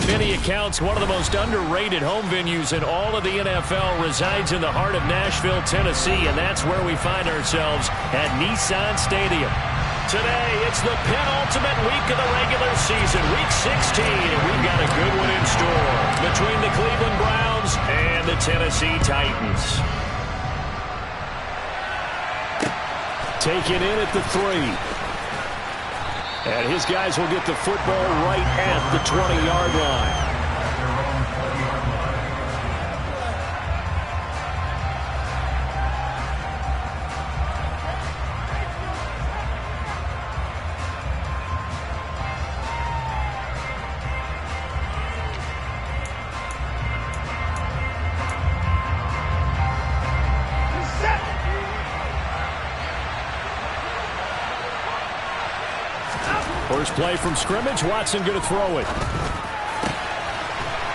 By many accounts, one of the most underrated home venues in all of the NFL resides in the heart of Nashville, Tennessee, and that's where we find ourselves at Nissan Stadium. Today, it's the penultimate week of the regular season, Week 16, and we've got a good one in store between the Cleveland Browns and the Tennessee Titans. Taken in at the 3. And his guys will get the football right at the 20-yard line. First play from scrimmage. Watson going to throw it.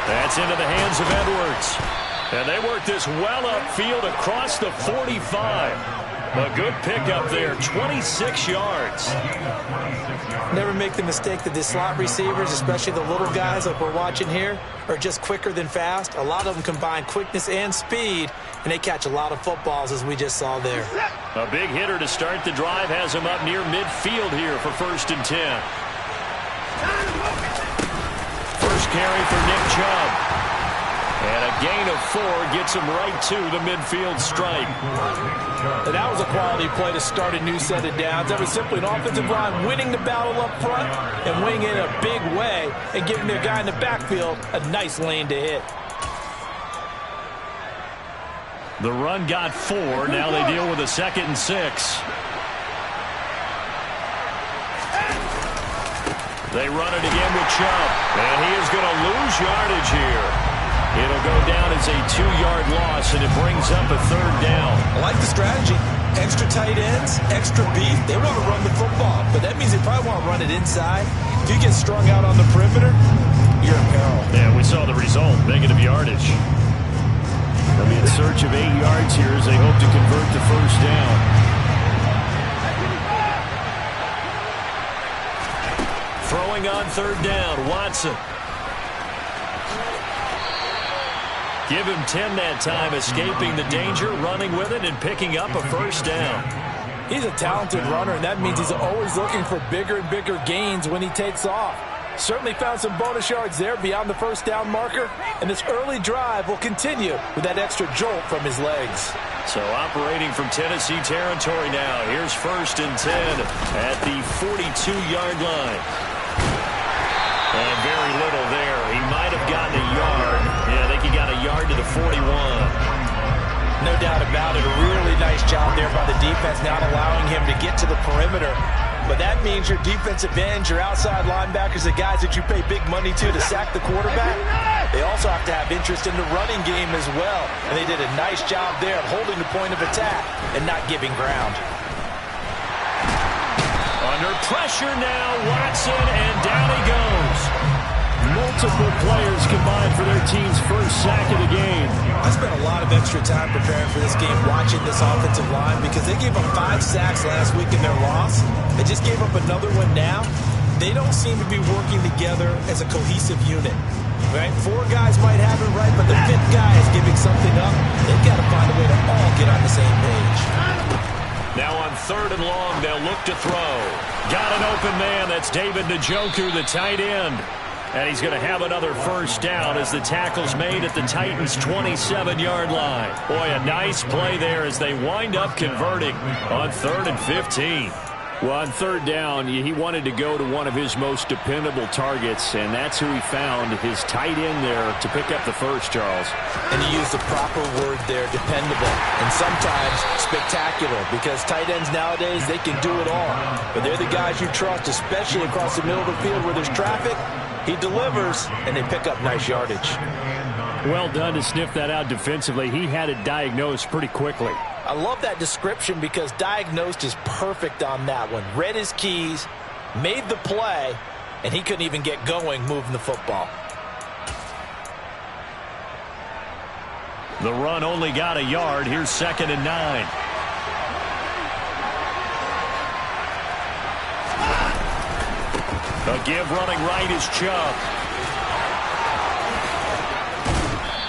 That's into the hands of Edwards. And they work this well upfield across the 45. A good pickup there, 26 yards. Never make the mistake that the slot receivers, especially the little guys like we're watching here, are just quicker than fast. A lot of them combine quickness and speed, and they catch a lot of footballs, as we just saw there. A big hitter to start the drive has him up near midfield here for 1st and 10. First carry for Nick Chubb. And a gain of 4 gets him right to the midfield stripe. And that was a quality play to start a new set of downs. That was simply an offensive line winning the battle up front and winning in a big way and giving their guy in the backfield a nice lane to hit. The run got 4. Now they deal with a 2nd and 6. They run it again with Chubb. And he is going to lose yardage here. It'll go down as a 2-yard loss, and it brings up a 3rd down. I like the strategy. Extra tight ends, extra beef. They want to run the football, but that means they probably want to run it inside. If you get strung out on the perimeter, you're in peril. Yeah, we saw the result, negative yardage. They'll be in search of 8 yards here as they hope to convert the 1st down. Throwing on 3rd down, Watson. Give him 10 that time, escaping the danger, running with it, and picking up a 1st down. He's a talented runner, and that means he's always looking for bigger and bigger gains when he takes off. Certainly found some bonus yards there beyond the 1st down marker, and this early drive will continue with that extra jolt from his legs. So operating from Tennessee territory now. Here's 1st and 10 at the 42-yard line. And very little there. He might have gotten a yard. Yeah, I think he got a yard to the 41. No doubt about it. A really nice job there by the defense, not allowing him to get to the perimeter. But that means your defensive ends, your outside linebackers, the guys that you pay big money to sack the quarterback, they also have to have interest in the running game as well. And they did a nice job there of holding the point of attack and not giving ground. Under pressure now, Watson, and down he goes. Multiple players combined for their team's 1st sack of the game. I spent a lot of extra time preparing for this game, watching this offensive line, because they gave up 5 sacks last week in their loss. They just gave up another one now. They don't seem to be working together as a cohesive unit. Right? 4 guys might have it right, but the 5th guy is giving something up. They've got to find a way to all get on the same page. Now on 3rd and long, they'll look to throw. Got an open man. That's David Njoku, the tight end. And he's going to have another 1st down as the tackle's made at the Titans' 27-yard line. Boy, a nice play there as they wind up converting on 3rd and 15. Well, on 3rd down, he wanted to go to one of his most dependable targets, and that's who he found, his tight end there, to pick up the 1st, Charles. And he used the proper word there, dependable, and sometimes spectacular, because tight ends nowadays, they can do it all. But they're the guys you trust, especially across the middle of the field where there's traffic. He delivers, and they pick up nice yardage. Well done to sniff that out defensively. He had it diagnosed pretty quickly. I love that description because diagnosed is perfect on that one. Read his keys, made the play, and he couldn't even get going moving the football. The run only got a yard. Here's 2nd and 9. A give running right is Chubb.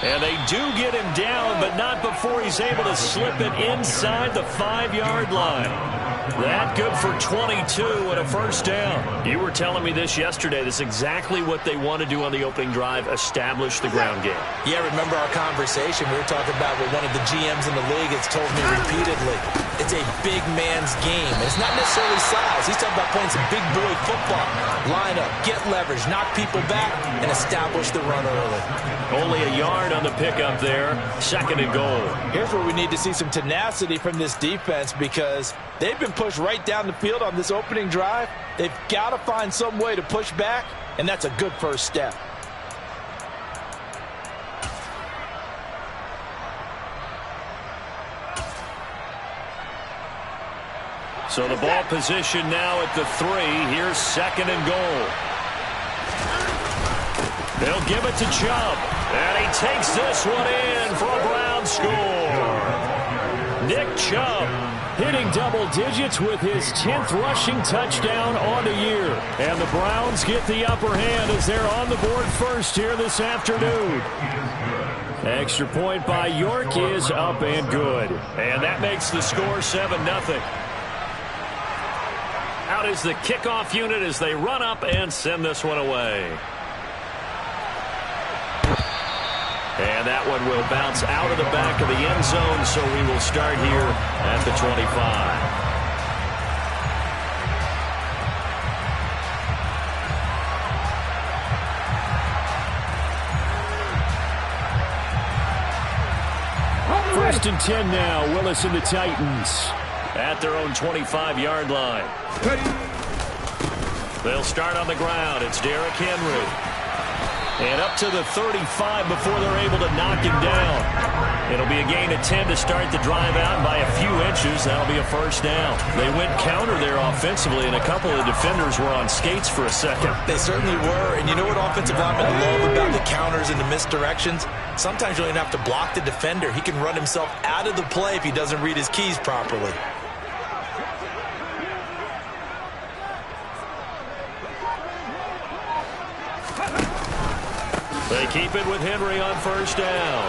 And they do get him down, but not before he's able to slip it inside the 5-yard line. That good for 22 and a first down. You were telling me this yesterday. This is exactly what they want to do on the opening drive, establish the ground game. Yeah, remember our conversation? We were talking about what one of the GMs in the league has told me repeatedly. It's a big man's game. And it's not necessarily size. He's talking about playing some big boy football. Line up, get leverage, knock people back, and establish the run early. Only a yard on the pickup there. 2nd and goal. Here's where we need to see some tenacity from this defense because they've been pushed right down the field on this opening drive. They've got to find some way to push back, and that's a good first step. So the ball position now at the 3. Here's 2nd and goal. They'll give it to Chubb. And he takes this one in for a Brown score. Nick Chubb hitting double digits with his 10th rushing touchdown on the year. And the Browns get the upper hand as they're on the board first here this afternoon. Extra point by York is up and good. And that makes the score 7-0. Out is the kickoff unit as they run up and send this one away. And that one will bounce out of the back of the end zone, so we will start here at the 25. First and 10 now, Willis and the Titans at their own 25-yard line. They'll start on the ground. It's Derrick Henry. And up to the 35 before they're able to knock him down. It'll be a gain of 10 to start the drive out, and by a few inches, that'll be a first down. They went counter there offensively, and a couple of defenders were on skates for a second. They certainly were, and you know what offensive linemen love about the counters and the misdirections? Sometimes you don't even have to block the defender. He can run himself out of the play if he doesn't read his keys properly. They keep it with Henry on first down.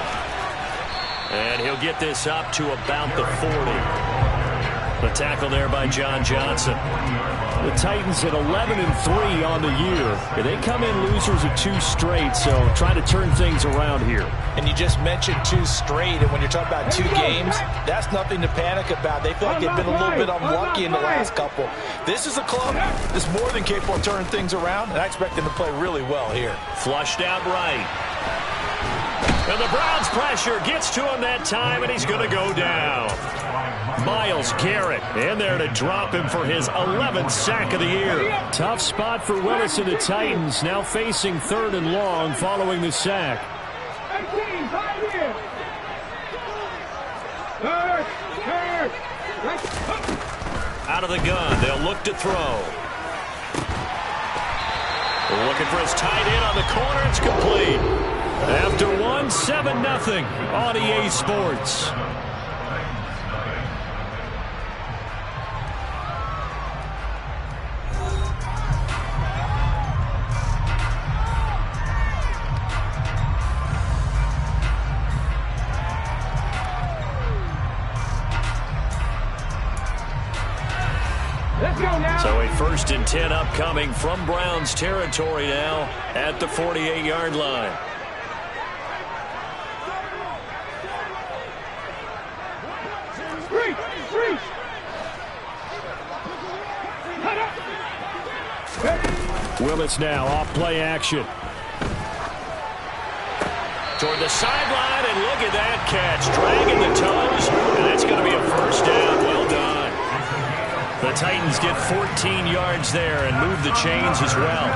And he'll get this up to about the 40. The tackle there by John Johnson. The Titans at 11-3 on the year. They come in losers of 2 straight, so try to turn things around here. And you just mentioned 2 straight, and when you're talking about 2 games, that's nothing to panic about. They feel like they've been a little bit unlucky in the last couple. This is a club that's more than capable of turning things around, and I expect them to play really well here. Flushed out right. And the Browns pressure gets to him that time, and he's going to go down. Myles Garrett in there to drop him for his 11th sack of the year. Tough spot for Willis and the Titans, now facing 3rd and long following the sack. Out of the gun, they'll look to throw. Looking for his tight end on the corner, it's complete. After 7-0 on EA Sports. So a 1st and 10 upcoming from Browns territory now at the 48-yard line. Willis now off play action. Toward the sideline, and look at that catch. Dragging the toes, and that's going to be a first down. Well done. The Titans get 14 yards there and move the chains as well.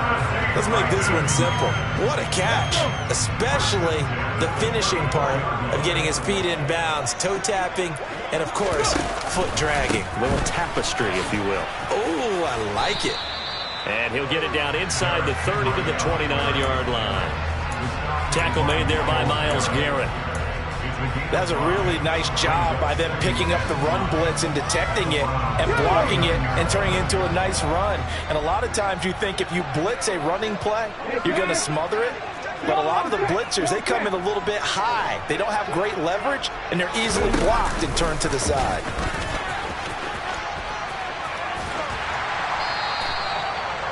Let's make this one simple. What a catch, especially the finishing part of getting his feet in bounds, toe tapping, and, of course, foot dragging. A little tapestry, if you will. Oh, I like it. And he'll get it down inside the 30 to the 29-yard line. Tackle made there by Myles Garrett. That's a really nice job by them picking up the run blitz and detecting it and blocking it and turning it into a nice run. And a lot of times you think if you blitz a running play, you're going to smother it. But a lot of the blitzers, they come in a little bit high. They don't have great leverage, and they're easily blocked and turned to the side.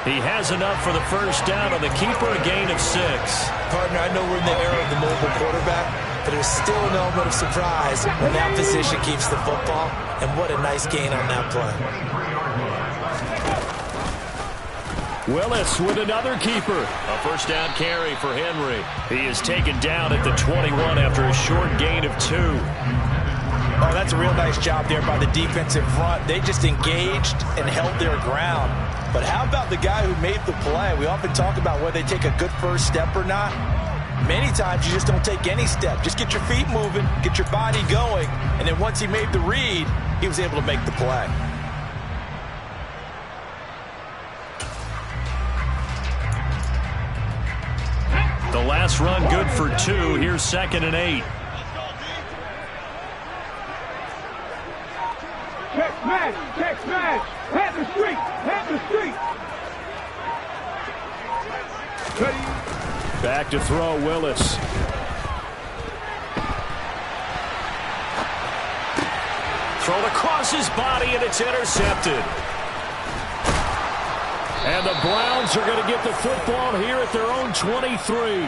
He has enough for the first down on the keeper, a gain of 6. Partner, I know we're in the era of the mobile quarterback, but there's still an element of surprise when that position keeps the football, and what a nice gain on that play. Willis with another keeper. A first down carry for Henry. He is taken down at the 21 after a short gain of 2. Oh, that's a real nice job there by the defensive front. They just engaged and held their ground. But how about the guy who made the play? We often talk about whether they take a good first step or not. Many times you just don't take any step. Just get your feet moving, get your body going, and then once he made the read, he was able to make the play. The last run good for 2. Here's 2nd and 8. Check smash, head the street, Back to throw, Willis. Thrown across his body, and it's intercepted. And the Browns are going to get the football here at their own 23.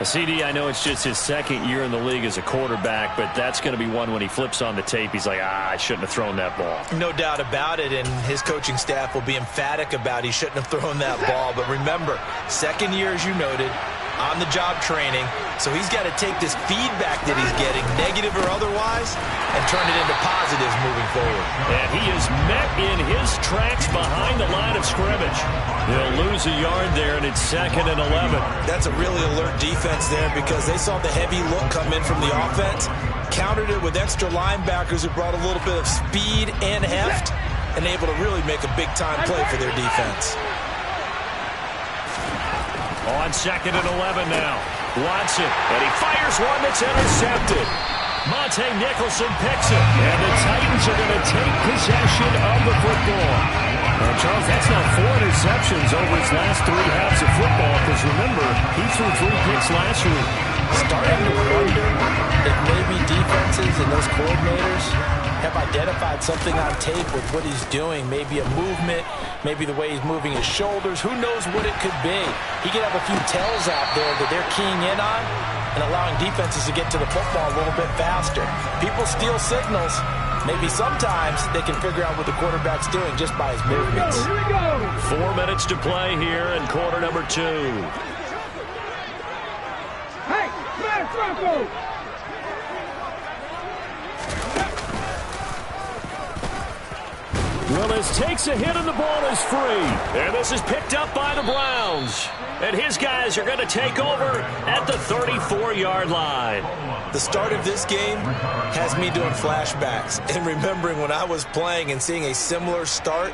CD, I know it's just his 2nd year in the league as a quarterback, but that's going to be one when he flips on the tape. He's like, I shouldn't have thrown that ball. No doubt about it, and his coaching staff will be emphatic about he shouldn't have thrown that ball. But remember, 2nd year, as you noted, on-the-job training, so he's got to take this feedback that he's getting, negative or otherwise, and turn it into positives moving forward. And he is met in his tracks behind the line of scrimmage. They'll lose a yard there, and it's 2nd and 11. That's a really alert defense there because they saw the heavy look come in from the offense, countered it with extra linebackers who brought a little bit of speed and heft, and able to really make a big-time play for their defense. On 2nd and 11 now. Watson, and he fires one that's intercepted. Monte Nicholson picks it, and the Titans are going to take possession of the football. And Charles, that's now 4 interceptions over his last 3 halves of football, because remember, he threw 3 picks last week. Starting to wonder if maybe defenses and those coordinators have identified something on tape with what he's doing. Maybe a movement, maybe the way he's moving his shoulders. Who knows what it could be? He could have a few tells out there that they're keying in on and allowing defenses to get to the football a little bit faster. People steal signals. Maybe sometimes they can figure out what the quarterback's doing just by his movements. 4 minutes to play here in quarter number 2. Hey, smash Bronco! Willis takes a hit and the ball is free. And this is picked up by the Browns. And his guys are going to take over at the 34-yard line. The start of this game has me doing flashbacks and remembering when I was playing and seeing a similar start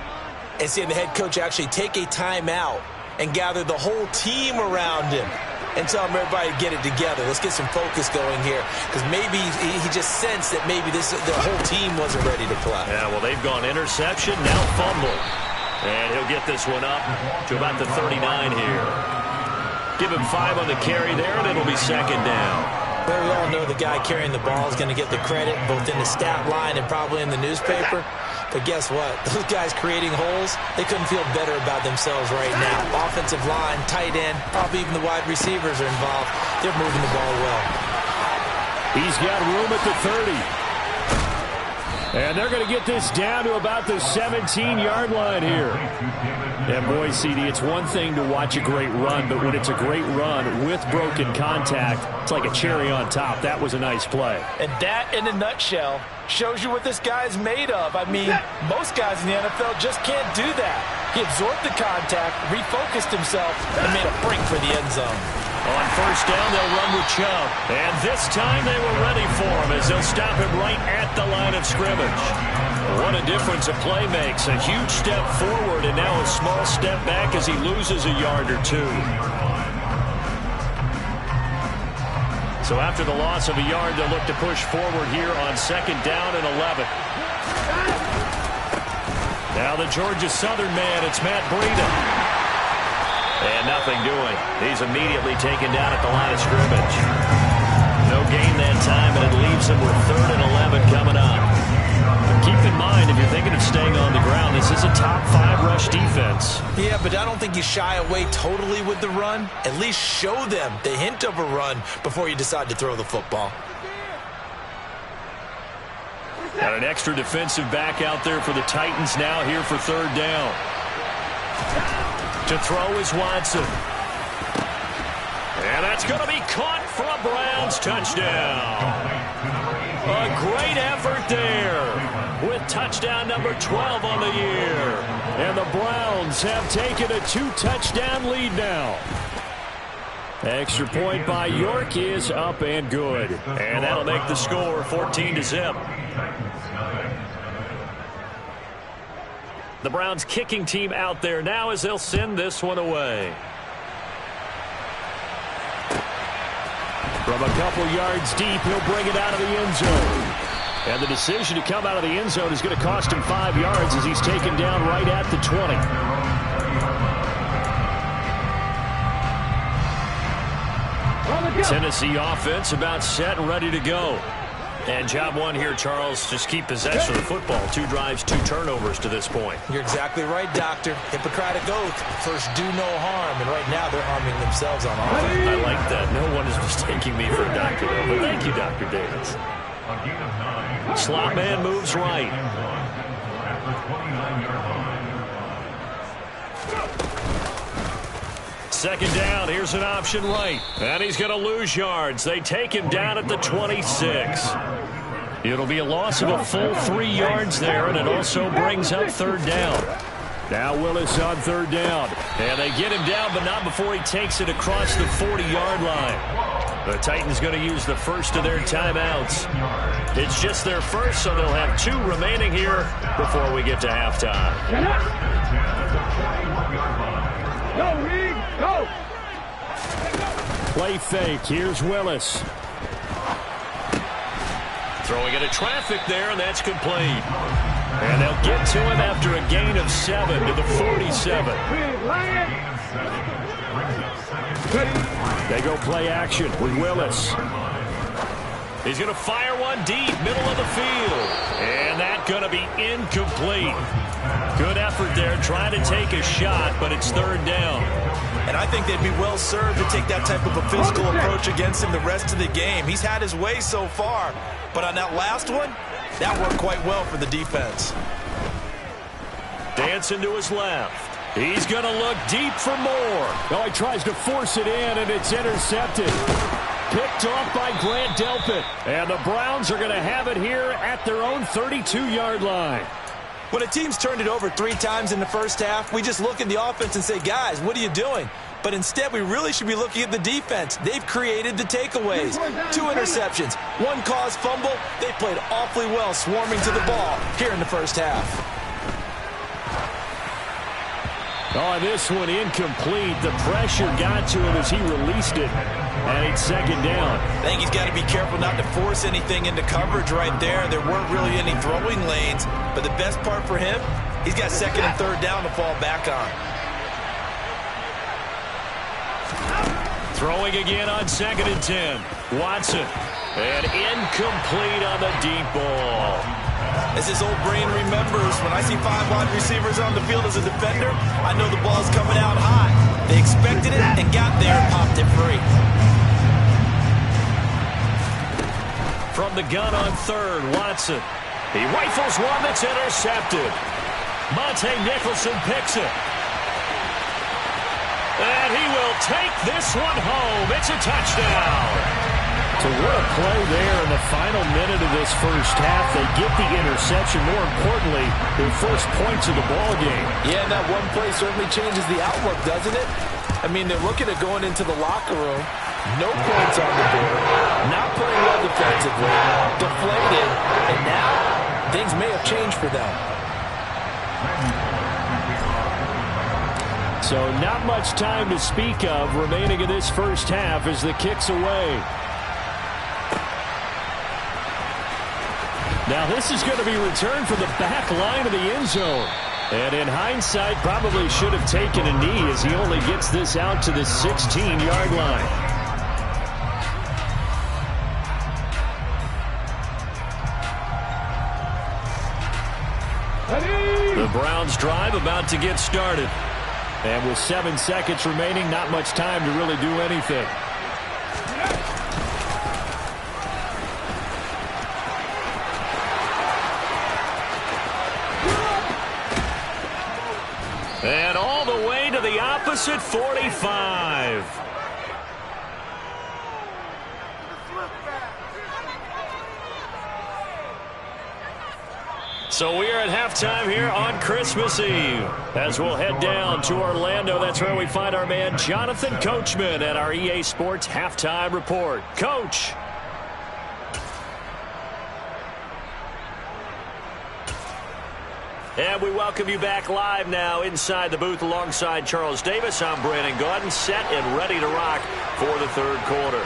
and seeing the head coach actually take a timeout and gather the whole team around him and tell everybody to get it together. Let's get some focus going here, because maybe he just sensed that maybe the whole team wasn't ready to play. Yeah, well, they've gone interception, now fumble. And he'll get this one up to about the 39 here. Give him 5 on the carry there, and it'll be 2nd down. Well, we all know the guy carrying the ball is going to get the credit both in the stat line and probably in the newspaper. But guess what? Those guys creating holes, they couldn't feel better about themselves right now. Offensive line, tight end, probably even the wide receivers are involved. They're moving the ball well. He's got room at the 30. And they're going to get this down to about the 17-yard line here. And boy, CD, it's one thing to watch a great run, but when it's a great run with broken contact, it's like a cherry on top. That was a nice play. And that, in a nutshell, shows you what this guy's made of. I mean, most guys in the NFL just can't do that. He absorbed the contact, refocused himself, and made a break for the end zone. On first down, they'll run with Chubb. And this time they were ready for him as they'll stop him right at the line of scrimmage. What a difference a play makes. A huge step forward and now a small step back as he loses a yard or 2. So after the loss of a yard, they'll look to push forward here on 2nd down and 11. Now the Georgia Southern man, it's Matt Breida. And nothing doing. He's immediately taken down at the line of scrimmage. No gain that time, and it leaves him with 3rd and 11 coming up. Keep in mind, if you're thinking of staying on the ground, this is a top 5 rush defense. Yeah, but I don't think you shy away totally with the run. At least show them the hint of a run before you decide to throw the football. Got an extra defensive back out there for the Titans now here for 3rd down. To throw is Watson. And that's going to be caught for a Browns touchdown. A great effort there with touchdown number 12 on the year. And the Browns have taken a 2-touchdown lead now. Extra point by York is up and good. And that'll make the score 14-0. The Browns kicking team out there now as they'll send this one away. From a couple yards deep, he'll bring it out of the end zone. And the decision to come out of the end zone is going to cost him 5 yards as he's taken down right at the 20. Tennessee offense about set and ready to go. And job one here, Charles, just keep possession of the football. 2 drives, 2 turnovers to this point. You're exactly right, Doctor. Hippocratic oath. First, do no harm. And right now, they're harming themselves on offense. I like that. No one is mistaking me for a doctor, though. But thank you, Dr. Davis. Slot man moves right. Second down, here's an option right. And he's going to lose yards. They take him down at the 26. It'll be a loss of a full 3 yards there, and it also brings up 3rd down. Now Willis on 3rd down. And they get him down, but not before he takes it across the 40-yard line. The Titans going to use the first of their timeouts. It's just their first, so they'll have 2 remaining here before we get to halftime. Go, Reed, go! Play fake. Here's Willis. Throwing into traffic there, and that's complete. And they'll get to him after a gain of 7 to the 47. They go play action with Willis. He's going to fire one deep, middle of the field. And that's going to be incomplete. Good effort there, trying to take a shot, but it's 3rd down. And I think they'd be well served to take that type of a physical approach against him the rest of the game. He's had his way so far, but on that last one, that worked quite well for the defense. Dancing to his left. He's going to look deep for more. Oh, he tries to force it in, and it's intercepted. Picked off by Grant Delpit. And the Browns are going to have it here at their own 32-yard line. When a team's turned it over 3 times in the first half, we just look at the offense and say, guys, what are you doing? But instead, we really should be looking at the defense. They've created the takeaways. 2 interceptions, 1 caused fumble. They played awfully well swarming to the ball here in the first half. Oh, this one incomplete. The pressure got to him as he released it. And it's 2nd down. I think he's got to be careful not to force anything into coverage right there. There weren't really any throwing lanes. But the best part for him, he's got 2nd and 3rd down to fall back on. Throwing again on 2nd and 10. Watson. And incomplete on the deep ball. As his old brain remembers, when I see 5 wide receivers on the field as a defender, I know the ball's coming out hot. They expected it and got there and popped it free. From the gun on 3rd, Watson. He rifles one that's intercepted. Monte Nicholson picks it. And he will take this one home. It's a touchdown. So what a play there in the final minute of this first half. They get the interception. More importantly, their first points of the ball game. Yeah, and that one play certainly changes the outlook, doesn't it? I mean, they're looking at going into the locker room. No points on the board. Not playing well defensively. Deflated. And now, things may have changed for them. So not much time to speak of remaining in this first half as the kick's away. Now this is going to be returned from the back line of the end zone. And in hindsight, probably should have taken a knee as he only gets this out to the 16-yard line. The Browns drive about to get started. And with 7 seconds remaining, not much time to really do anything. And all the way to the opposite 45. So we are at halftime here on Christmas Eve. As we'll head down to Orlando, that's where we find our man Jonathan Coachman at our EA Sports Halftime Report. Coach. And we welcome you back live now inside the booth alongside Charles Davis. I'm Brandon Gaudin, set and ready to rock for the third quarter.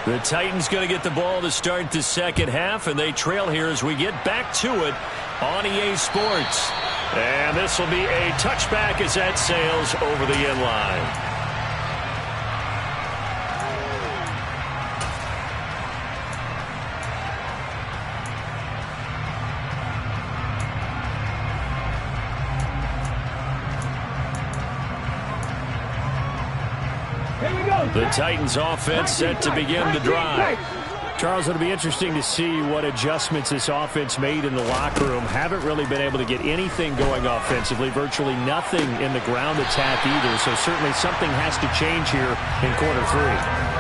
The Titans going to get the ball to start the second half, and they trail here as we get back to it on EA Sports. And this will be a touchback as that sails over the end line. The Titans offense set to begin the drive. Charles, it'll be interesting to see what adjustments this offense made in the locker room. Haven't really been able to get anything going offensively, virtually nothing in the ground attack either. So certainly something has to change here in quarter three.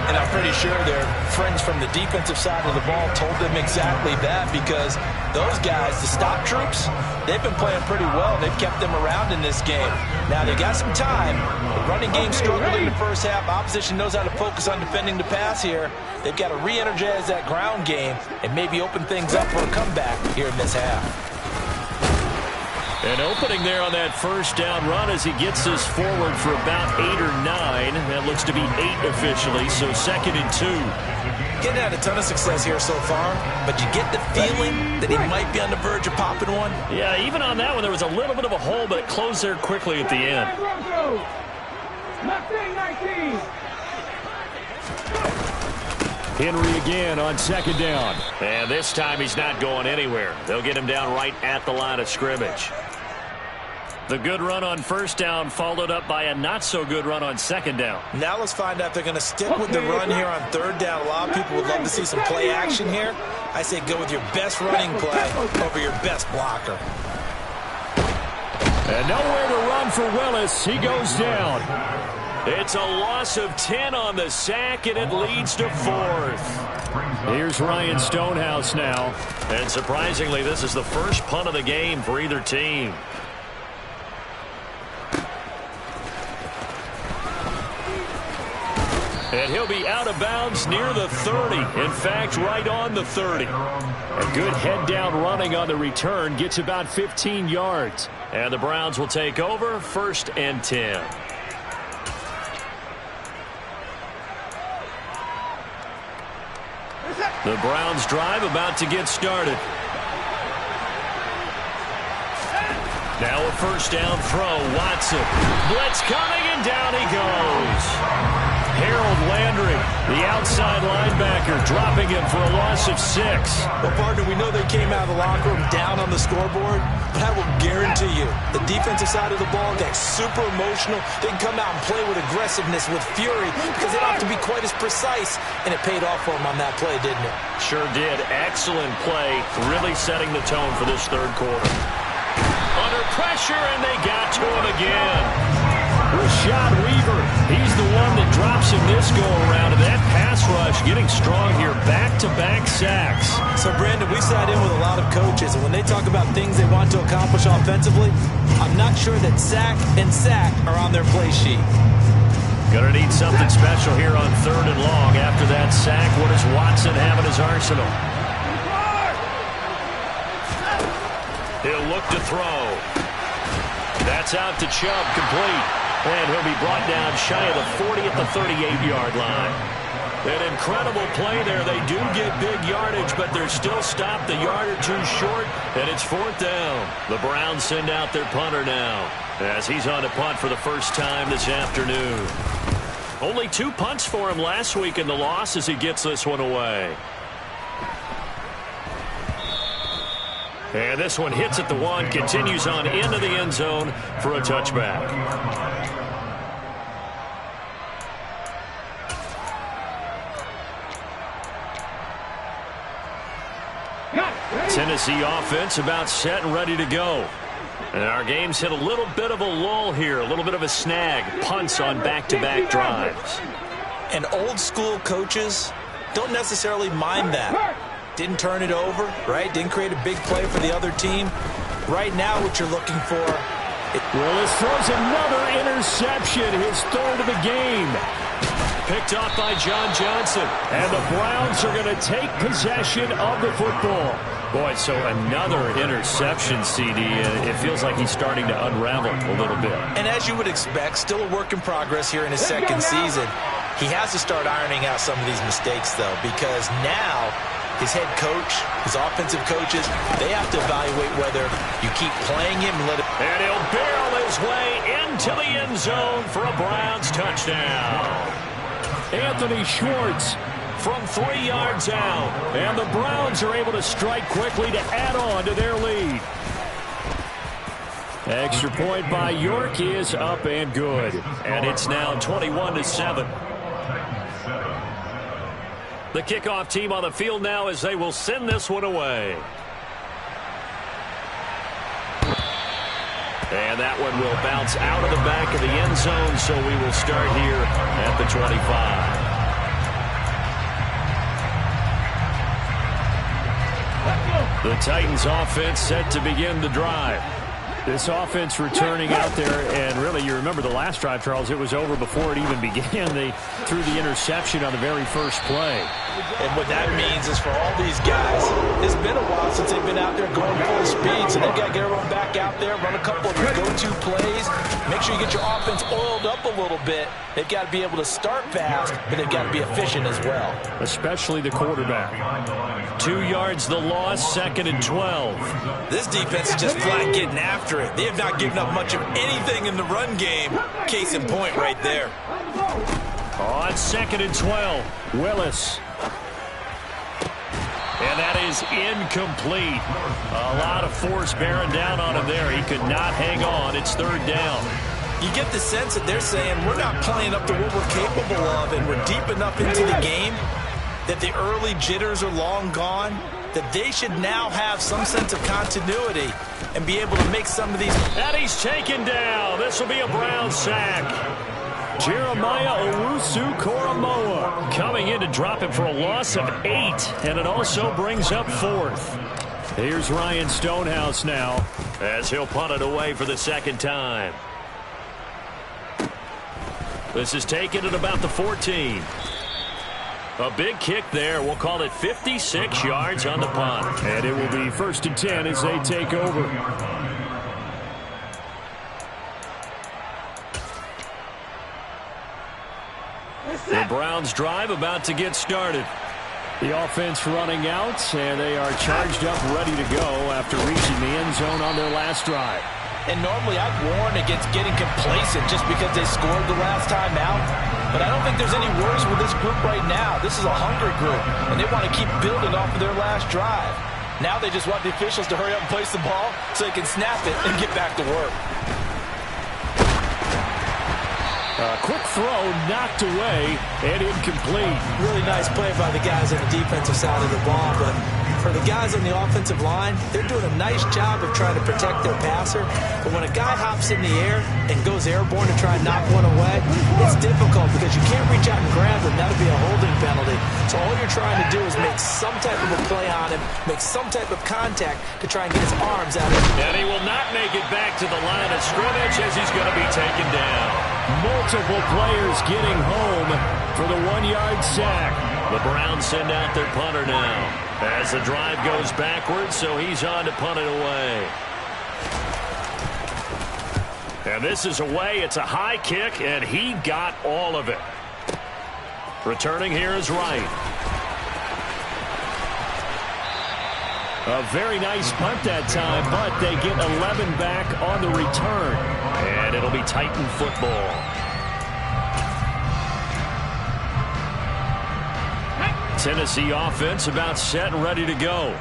And I'm pretty sure their friends from the defensive side of the ball told them exactly that, because those guys, the stock troops, they've been playing pretty well. They've kept them around in this game. Now, they got some time. The running game struggled in the first half. Opposition knows how to focus on defending the pass here. They've got to re-energize that ground game and maybe open things up for a comeback here in this half. An opening there on that first down run as he gets us forward for about 8 or 9. That looks to be 8 officially, so 2nd and 2. Getting had a ton of success here so far, but you get the feeling that he might be on the verge of popping one. Yeah, even on that one, there was a little bit of a hole, but it closed there quickly at the end. Henry again on 2nd down. And this time he's not going anywhere. They'll get him down right at the line of scrimmage. The good run on 1st down followed up by a not-so-good run on 2nd down. Now let's find out if they're going to stick with the run here on 3rd down. A lot of people would love to see some play action here. I say go with your best running play over your best blocker. And nowhere to run for Willis. He goes down. It's a loss of 10 on the sack, and it leads to 4th. Here's Ryan Stonehouse now. And surprisingly, this is the first punt of the game for either team. And he'll be out of bounds near the 30. In fact, right on the 30. A good head-down running on the return gets about 15 yards. And the Browns will take over 1st and 10. The Browns drive about to get started. Now a 1st down throw. Watson. Blitz coming, and down he goes. Harold Landry, the outside linebacker, dropping him for a loss of 6. Well, partner, we know they came out of the locker room down on the scoreboard, but I will guarantee you the defensive side of the ball got super emotional. They can come out and play with aggressiveness, with fury, because they don't have to be quite as precise, and it paid off for them on that play, didn't it? Sure did. Excellent play, really setting the tone for this third quarter. Under pressure, and they got to him again. Rashad Weaver, he's the one that drops him this go-around, and that pass rush getting strong here, back-to-back sacks. So, Brandon, we sat in with a lot of coaches, and when they talk about things they want to accomplish offensively, I'm not sure that sack and sack are on their play sheet. Gonna need something special here on 3rd and long. After that sack, what does Watson have in his arsenal? He'll look to throw. That's out to Chubb, complete. And he'll be brought down shy of the 40 at the 38-yard line. An incredible play there. They do get big yardage, but they're still stopped a yard or two short, and it's 4th down. The Browns send out their punter now, as he's on to punt for the first time this afternoon. Only 2 punts for him last week in the loss as he gets this one away. And this one hits at the 1, continues on into the end zone for a touchback. Tennessee offense about set and ready to go. And our game's hit a little bit of a lull here, a little bit of a snag. Punts on back-to-back drives. And old-school coaches don't necessarily mind that. Didn't turn it over, right? Didn't create a big play for the other team. Right now, what you're looking for... Willis throws another interception, his 3rd of the game. Picked off by John Johnson. And the Browns are going to take possession of the football. Boy, so another interception, CD. It feels like he's starting to unravel a little bit. And as you would expect, still a work in progress here in his 2nd season. He has to start ironing out some of these mistakes, though, because now his head coach, his offensive coaches, they have to evaluate whether you keep playing him and let it... And he'll barrel his way into the end zone for a Browns touchdown. Anthony Schwartz from 3 yards out. And the Browns are able to strike quickly to add on to their lead. Extra point by York is up and good. And it's now 21-7. The kickoff team on the field now as they will send this one away. And that one will bounce out of the back of the end zone, so we will start here at the 25. The Titans offense set to begin the drive. This offense returning out there, and really, you remember the last drive, Charles, it was over before it even began. They threw the interception on the very first play. And what that means is for all these guys, it's been a while since they've been out there going full speed, so they've got to get everyone back out there, run a couple of go-to plays, make sure you get your offense oiled up a little bit. They've got to be able to start fast, but they've got to be efficient as well. Especially the quarterback. 2 yards the loss, 2nd and 12. This defense is just flat getting after it. They have not given up much of anything in the run game. Case in point right there. On 2nd and 12, Willis. And that is incomplete. A lot of force bearing down on him there. He could not hang on. It's 3rd down. You get the sense that they're saying we're not playing up to what we're capable of, and we're deep enough into the game that the early jitters are long gone, that they should now have some sense of continuity and be able to make some of these. And he's taken down. This will be a Brown sack. Jeremiah Owusu-Koramoah coming in to drop him for a loss of 8, and it also brings up 4th. Here's Ryan Stonehouse now as he'll punt it away for the 2nd time. This is taken at about the 14. A big kick there. We'll call it 56 yards on the punt. And it will be 1st and 10 as they take over. The Browns drive about to get started. The offense running out, and they are charged up, ready to go after reaching the end zone on their last drive. And normally I'd warn against getting complacent just because they scored the last time out. But I don't think there's any worries with this group right now. This is a hungry group, and they want to keep building off of their last drive. Now they just want the officials to hurry up and place the ball so they can snap it and get back to work. Quick throw, knocked away, and incomplete. Really nice play by the guys on the defensive side of the ball, but for the guys on the offensive line, they're doing a nice job of trying to protect their passer. But when a guy hops in the air and goes airborne to try and knock one away, it's difficult because you can't reach out and grab him. That'll be a holding penalty. So all you're trying to do is make some type of a play on him, make some type of contact to try and get his arms out of him. And he will not make it back to the line of scrimmage as he's going to be taken down. Multiple players getting home for the 1-yard sack. The Browns send out their punter now as the drive goes backwards, so he's on to punt it away. And this is away. It's a high kick, and he got all of it. Returning here is Wright. A very nice punt that time, but they get 11 back on the return. And it'll be Titan football. Tennessee offense about set and ready to go.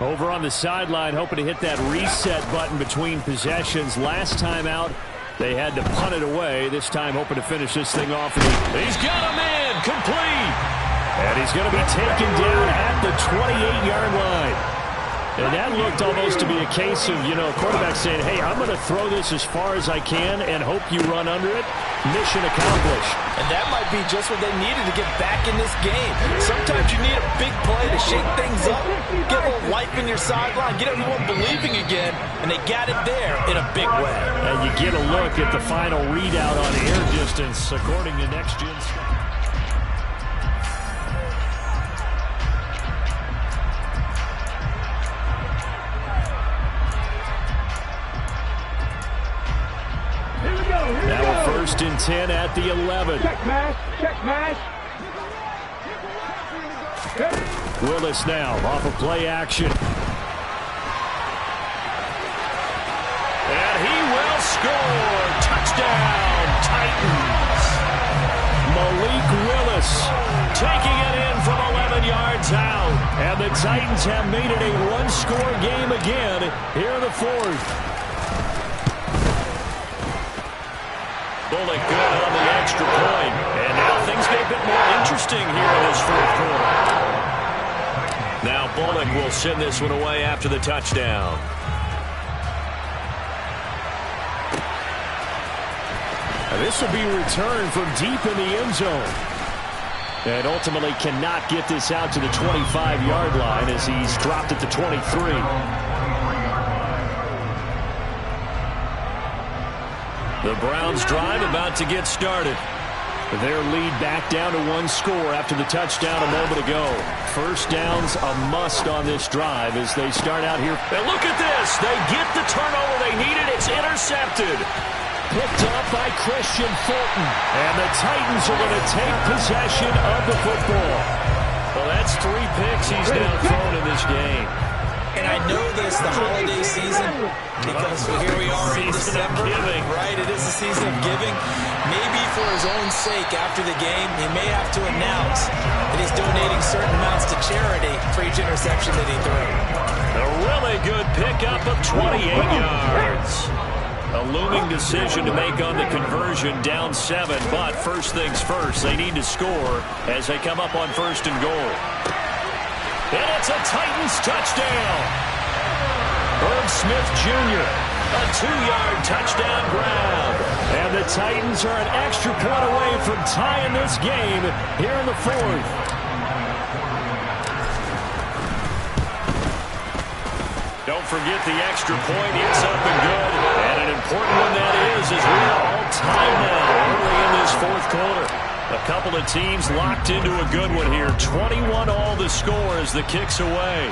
Over on the sideline, hoping to hit that reset button between possessions. Last time out, they had to punt it away. This time, hoping to finish this thing off. He's got him in, complete. And he's going to be taken down at the 28-yard line. And that looked almost to be a case of, quarterback saying, hey, I'm going to throw this as far as I can and hope you run under it. Mission accomplished. And that might be just what they needed to get back in this game. Sometimes you need a big play to shake things up, get a little life in your sideline, get everyone believing again, and they got it there in a big way. And you get a look at the final readout on air distance, according to Next Gen. Now a 1st and 10 at the 11. Check mash, check mash. Willis now off of play action. And he will score. Touchdown, Titans. Malik Willis taking it in from 11 yards out. And the Titans have made it a one-score game again here in the 4th. Bullock good on the extra point. And now things get a bit more interesting here in this 4th quarter. Now Bullock will send this one away after the touchdown. And this will be returned from deep in the end zone. And ultimately cannot get this out to the 25-yard line as he's dropped at the 23. The Browns drive about to get started. Their lead back down to 1 score after the touchdown a moment ago. First down's a must on this drive as they start out here. And look at this. They get the turnover they needed. It's intercepted. Picked up by Christian Fulton. And the Titans are going to take possession of the football. Well, that's 3 picks he's now thrown in this game. And I know this the holiday season because here we are in December. Right, it is the season of giving. Maybe for his own sake after the game, he may have to announce that he's donating certain amounts to charity for each interception that he threw. A really good pickup of 28 yards. A looming decision to make on the conversion, down 7. But first things first, they need to score as they come up on 1st and goal. And it's a Titans touchdown. Herb Smith Jr., a 2-yard touchdown grab. And the Titans are an extra point away from tying this game here in the 4th. Don't forget the extra point. It's up and good. And an important one that is as we are all tied now early in this 4th quarter. A couple of teams locked into a good one here. 21 all the score as the kick's away.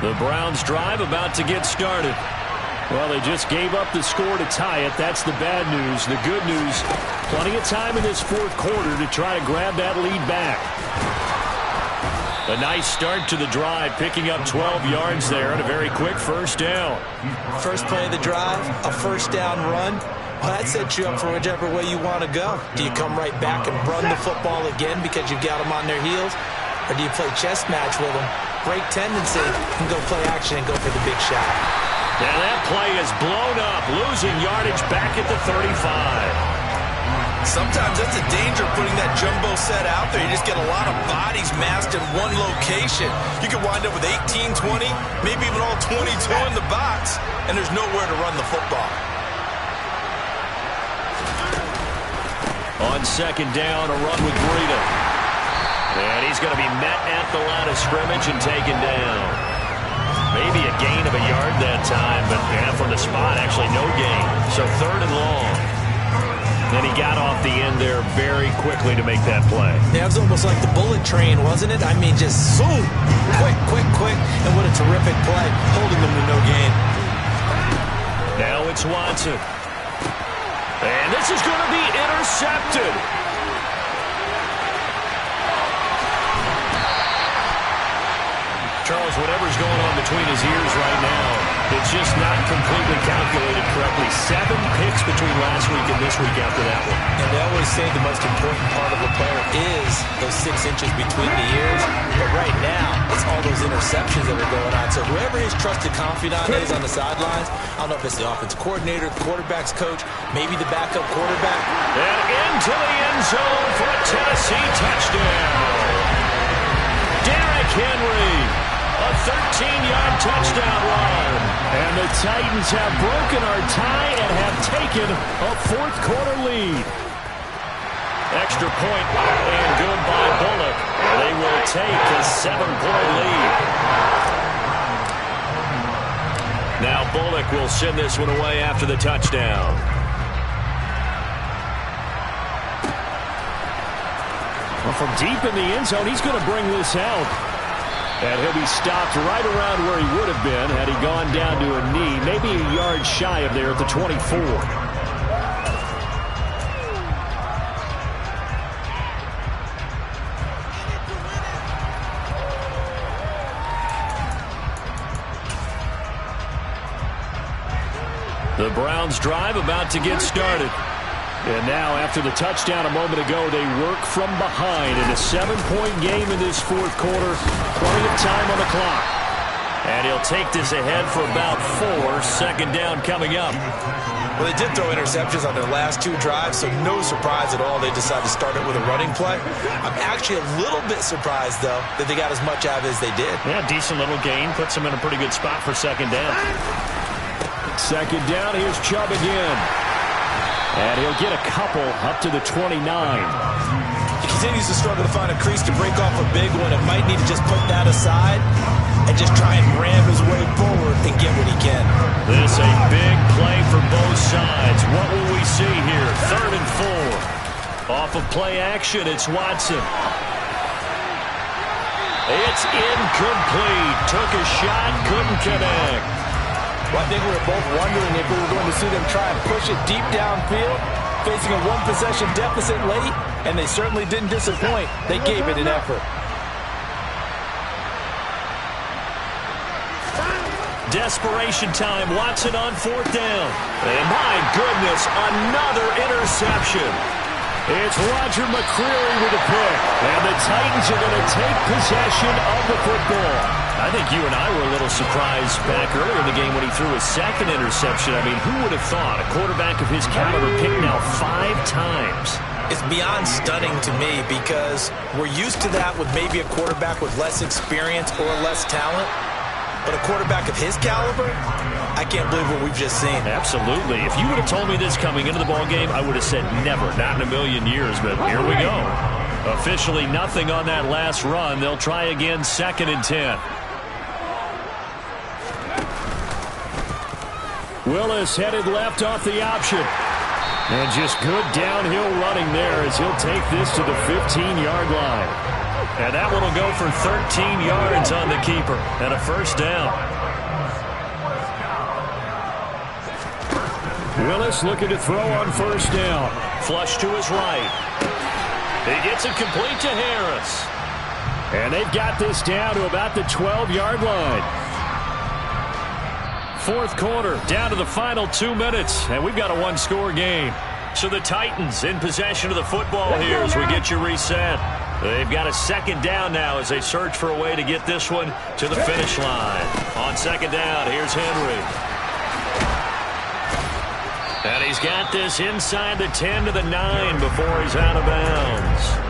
The Browns drive about to get started. Well, they just gave up the score to tie it. That's the bad news. The good news, plenty of time in this 4th quarter to try to grab that lead back. A nice start to the drive, picking up 12 yards there and a very quick first down. First play of the drive, a first down run. Well, that sets you up for whichever way you want to go. Do you come right back and run the football again because you've got them on their heels? Or do you play chess match with them, break tendency, and go play action and go for the big shot? Now that play is blown up, losing yardage back at the 35. Sometimes that's the danger of putting that jumbo set out there. You just get a lot of bodies massed in one location. You could wind up with 18, 20, maybe even all 22 in the box, and there's nowhere to run the football. On 2nd down, a run with Breida. And he's going to be met at the line of scrimmage and taken down. Maybe a gain of a yard that time, but from the spot, actually no gain. So 3rd and long. And he got off the end there very quickly to make that play. Yeah, it was almost like the bullet train, wasn't it? I mean, just zoom. Quick, quick, quick. And what a terrific play, holding them to no gain. Now it's Watson. And this is going to be intercepted. Charles, whatever's going on between his ears right now, it's just not completely calculated correctly. 7 picks between last week and this week after that one. And they always say the most important part of a player is those 6 inches between the ears. But right now, it's all those interceptions that are going on. So whoever his trusted confidant is on the sidelines, I don't know if it's the offensive coordinator, the quarterback's coach, maybe the backup quarterback. And into the end zone for a Tennessee touchdown. Derrick Henry. A 13-yard touchdown run. And the Titans have broken our tie and have taken a fourth-quarter lead. Extra point and good by Bullock. They will take a 7-point lead. Now Bullock will send this one away after the touchdown. Well, from deep in the end zone, he's going to bring this out. And he'll be stopped right around where he would have been had he gone down to a knee, maybe a yard shy of there at the 24. The Browns drive about to get started. And now, after the touchdown a moment ago, they work from behind in a 7-point game in this fourth quarter. Plenty of time on the clock. And he'll take this ahead for about 4. Second down coming up. Well, they did throw interceptions on their last 2 drives, so no surprise at all they decided to start it with a running play. I'm actually a little bit surprised, though, that they got as much out of it as they did. Yeah, decent little gain. Puts them in a pretty good spot for second down. Second down, here's Chubb again. And he'll get a couple up to the 29. He continues to struggle to find a crease to break off a big one. It might need to just put that aside and just try and ram his way forward and get what he can. This a big play for both sides. What will we see here? 3rd and 4. Off of play action, it's Watson. It's incomplete. Took a shot, couldn't connect. Well, I think we were both wondering if we were going to see them try and push it deep downfield, facing a 1-possession deficit late, and they certainly didn't disappoint. They gave it an effort. Desperation time. Watson on 4th down. And my goodness, another interception. It's Roger McCreary with a pick. And the Titans are going to take possession of the football. I think you and I were a little surprised back earlier in the game when he threw his 2nd interception. I mean, who would have thought a quarterback of his caliber picked now 5 times? It's beyond stunning to me because we're used to that with maybe a quarterback with less experience or less talent. But a quarterback of his caliber, I can't believe what we've just seen. Absolutely. If you would have told me this coming into the ballgame, I would have said never, not in a million years. But here we go. Officially nothing on that last run. They'll try again, 2nd and 10. Willis headed left off the option. And just good downhill running there as he'll take this to the 15-yard line. And that one will go for 13 yards on the keeper and a 1st down. Willis looking to throw on 1st down. Flush to his right. He gets it complete to Harris. And they've got this down to about the 12-yard line. 4th quarter, down to the final 2 minutes, and we've got a 1-score game. So the Titans in possession of the football here as we get you reset. They've got a 2nd down now as they search for a way to get this one to the finish line. On 2nd down, here's Henry. And he's got this inside the 10 to the 9 before he's out of bounds.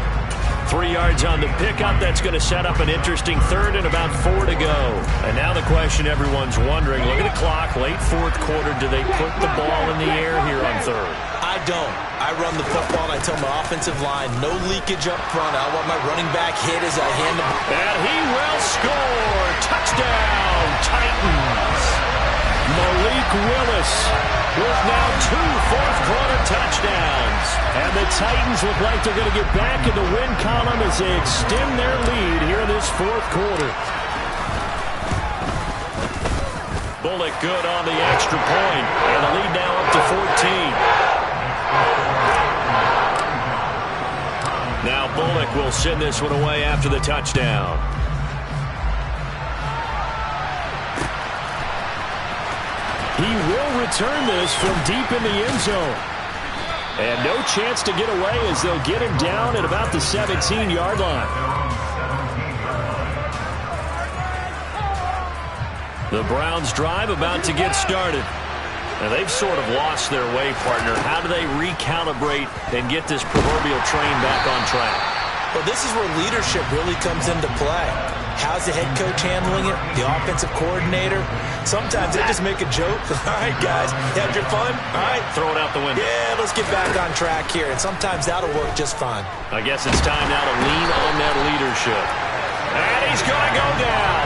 3 yards on the pickup. That's going to set up an interesting 3rd and about 4 to go. And now the question everyone's wondering, look at the clock, late 4th quarter, do they put the ball in the air here on 3rd? I don't. I run the football and I tell my offensive line, no leakage up front. I want my running back hit as I hand the ball. And he will score. Touchdown, Titans. Malik Willis with now 2 fourth-quarter touchdowns. And the Titans look like they're going to get back in the win column as they extend their lead here in this fourth quarter. Bullock good on the extra point, and the lead now up to 14. Now Bullock will send this one away after the touchdown. He will return this from deep in the end zone. And no chance to get away as they'll get him down at about the 17-yard line. The Browns drive about to get started. Now they've sort of lost their way, partner. How do they recalibrate and get this proverbial train back on track? Well, this is where leadership really comes into play. How's the head coach handling it? The offensive coordinator? Sometimes they just make a joke. All right, guys, you had your fun? All right. Throw it out the window. Yeah, let's get back on track here. And sometimes that'll work just fine. I guess it's time now to lean on that leadership. And he's going to go down.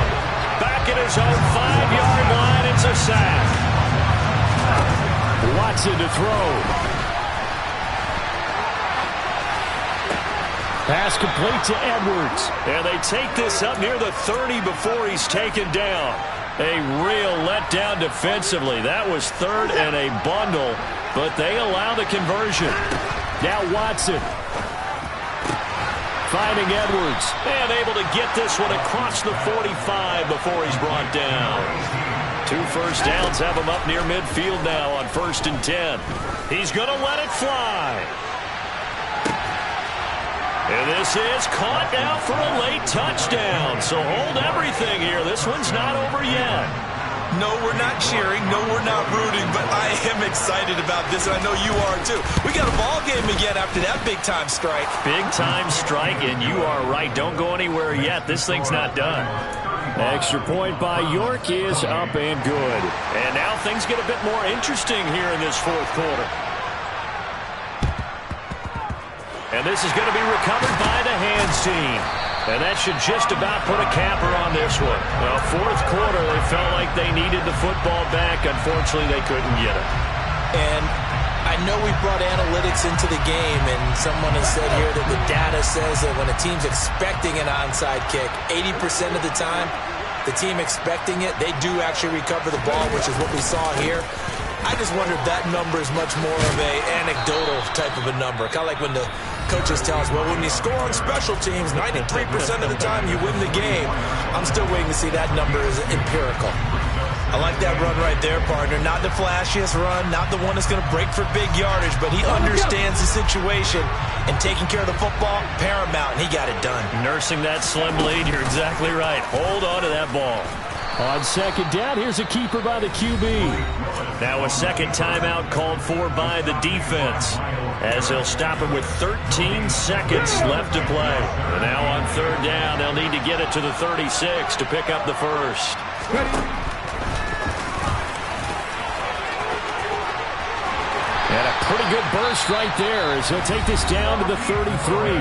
Back at his own 5-yard line, it's a sack. Watson to throw. Pass complete to Edwards. And they take this up near the 30 before he's taken down. A real letdown defensively. That was third and a bundle, but they allow the conversion. Now Watson. Finding Edwards. And able to get this one across the 45 before he's brought down. 2 first downs have him up near midfield now on 1st and 10. He's going to let it fly. And this is caught now for a late touchdown. So hold everything here. This one's not over yet. No, we're not cheering. No, we're not rooting. But I am excited about this, and I know you are too. We got a ball game again after that big-time strike. Big-time strike, and you are right. Don't go anywhere yet. This thing's not done. Extra point by York is up and good. And now things get a bit more interesting here in this fourth quarter. And this is going to be recovered by the hands team. And that should just about put a capper on this one. Well, fourth quarter, they felt like they needed the football back. Unfortunately, they couldn't get it. And I know we brought analytics into the game, and someone has said here that the data says that when a team's expecting an onside kick, 80% of the time, the team expecting it, they do actually recover the ball, which is what we saw here. I just wonder if that number is much more of a anecdotal type of a number. Kind of like when the coaches tell us, well, when you score on special teams, 93% of the time you win the game. I'm still waiting to see that number is empirical. I like that run right there, partner. Not the flashiest run, not the one that's going to break for big yardage, but he understands the situation, and taking care of the football, paramount, and he got it done. Nursing that slim lead, you're exactly right. Hold on to that ball. On second down, here's a keeper by the QB. Now a second timeout called for by the defense, as they'll stop it with 13 seconds left to play. And now on third down, they'll need to get it to the 36 to pick up the first. And a pretty good burst right there as he'll take this down to the 33.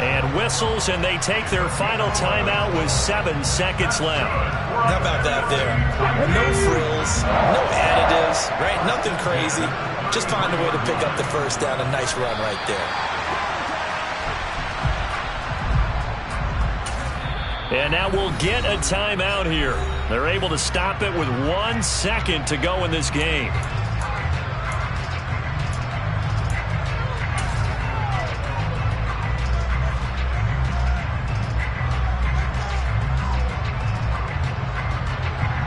And whistles, and they take their final timeout with 7 seconds left. How about that there? No frills, no additives, right? Nothing crazy. Just find a way to pick up the first down. A nice run right there. And now we'll get a timeout here. They're able to stop it with 1 second to go in this game.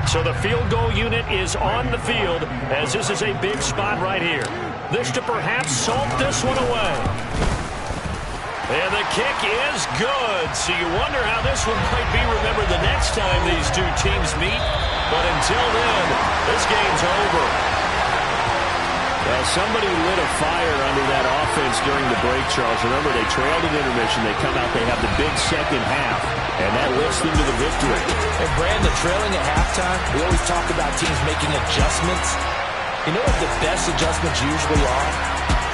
So the field goal unit is on the field, as this is a big spot right here. This to perhaps salt this one away. And the kick is good. So you wonder how this one might be remembered the next time these two teams meet. But until then, this game's over. Well, somebody lit a fire under that offense during the break, Charles. Remember, they trailed at intermission. They come out, they have the big second half, and that lifts them to the victory. And Brandon, trailing at halftime, we always talk about teams making adjustments. You know what the best adjustments usually are?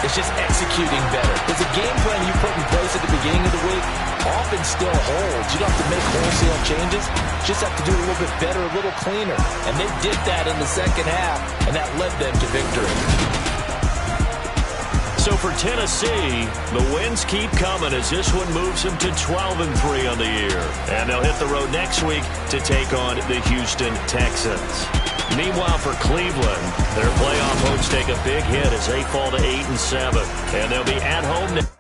It's just executing better. Because the game plan you put in place at the beginning of the week often still holds. You don't have to make wholesale changes. You just have to do it a little bit better, a little cleaner. And they did that in the second half, and that led them to victory. So for Tennessee, the wins keep coming as this one moves them to 12-3 on the year. And they'll hit the road next week to take on the Houston Texans. Meanwhile, for Cleveland, their playoff hopes take a big hit as they fall to 8-7. And they'll be at home now.